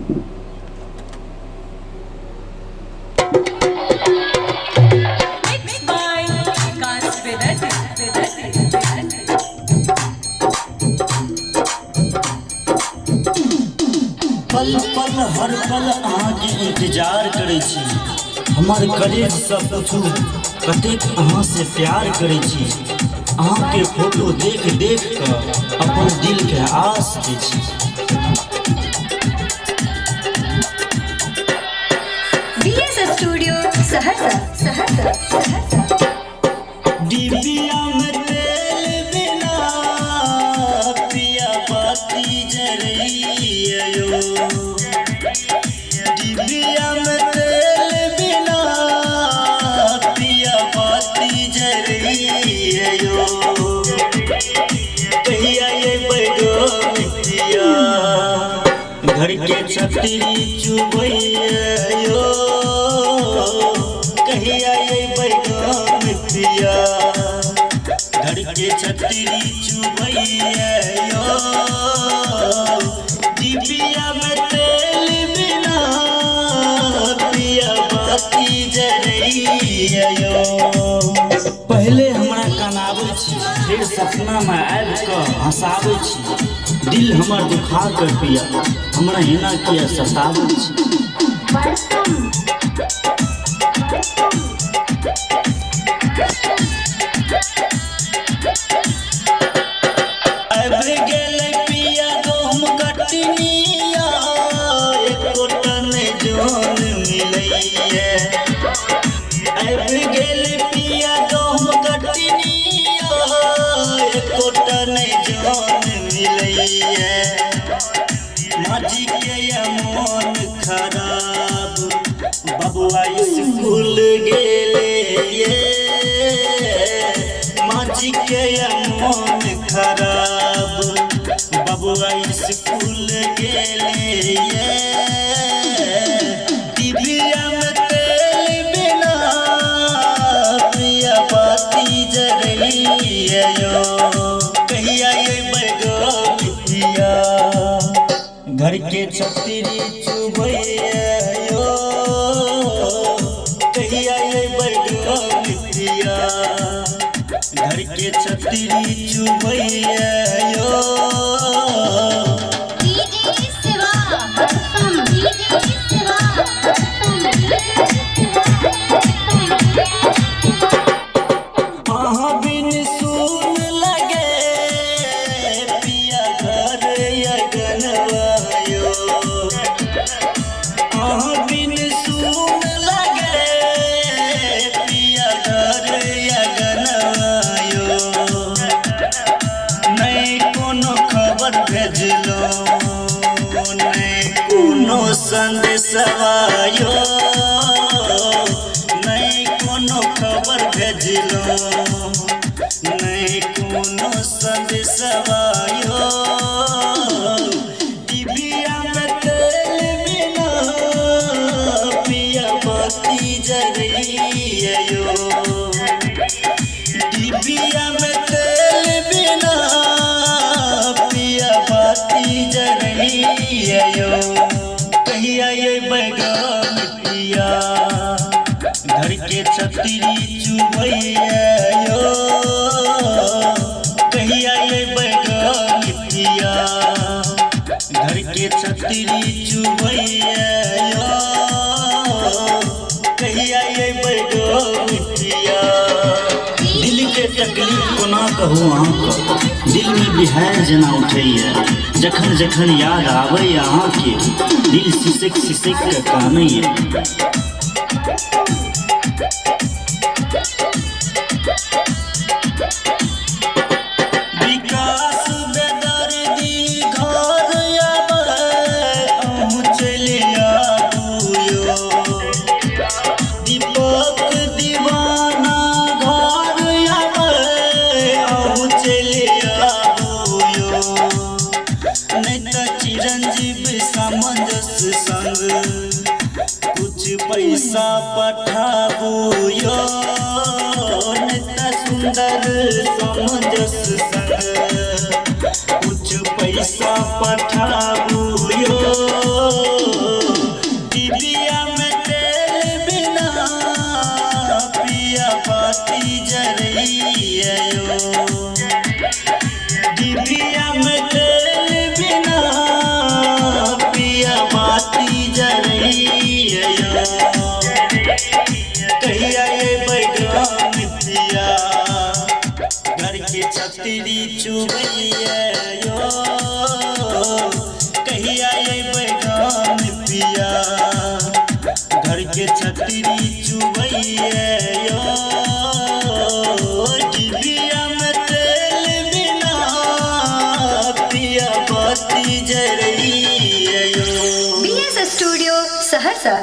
पल पल हर पल अहाँके इंतजार करै छी। हमर कलेज सँ पूछू कतेक अहाँ से प्यार करै छी। अहाँके फोटो देख देख कऽ अपन दिल के आस दै छी। BS studio Saharsa Saharsa Saharsa. डिबिया में तेल बिना पिया बाती जरइयो। डिबिया में तेल बिना पिया बाती जरइयो। कहिया ये बैगो मितिया घर के छतरी चुबइयो। कहिया ये बैगो मितिया घर के छतरी चुबइयो। डिबिया में तेल बिना पिया बाती जरइयो। पहले हमरा कनाबै छी, फिर सपना में आबि कऽ हंसाबै छी। दिल हमर दुखा कर पिया हमरा हिना किया सताबै छी। आबि गेलै पिया गहुम कटनिया एको टन जोन मिलैये। आबि गेलै पिया गहुम कटनिया एको टन जोन मिलैये। माझी के ये मन खराब बबुआ स्कूल गेले ये। माझी के ये मन खराब बबुआ स्कूल गेले ये। डिबिया में तेल बिना पिया बाती जरइयो। कहिया ये बैगो मितिया घर के छतरी चुबइयो। कहिया ये बैगो मितिया घर के छतरी चुबइयो। अहाँ बिन सुन लगे पिया घर अगनवायो। अहाँ बिन सुन लगे पिया घर अगनवायो। नहीं कोनो खबर भेजलो नहीं कोनो संदेशवायो। नहीं कोनो खबर भेजलो नहीं कोनो संदेशवायो। डिबिया में तेल बिना पिया बाती जरइयो। डिबिया में तेल बिना पिया बाती जरइयो। कहिया ये बैगो मितिया घर के छतरी चुबइयो। कहिया ये बैगो मितिया घर के छतरी चुबइयो। कहिया ये बैगो मितिया दिल के तकलीफ कोना कहू अहाँके। दिल में बिहार जेना उठैया जखन जखन याद आबै अहाँके। दिल सिसक सिसक के कानैया। विकास बेदर्दी घर आबै अहूँ चलि आबुयो। दीपक दीवाना घर आबै अहूँ चलि आबुयो। नहीं तो चिरंजीव सामंजस संग कुछ पैसा पठाबुयो। नहीं तो सुंदर सामंजस संग कुछ पैसा पठाबुयो। छतरी चुबैया यो कहिया अइबै गाम पिया घर के छतरी चुबैया यो डिबिया में तेल बिना पिया बाती जरैया यो। BS studio Saharsa.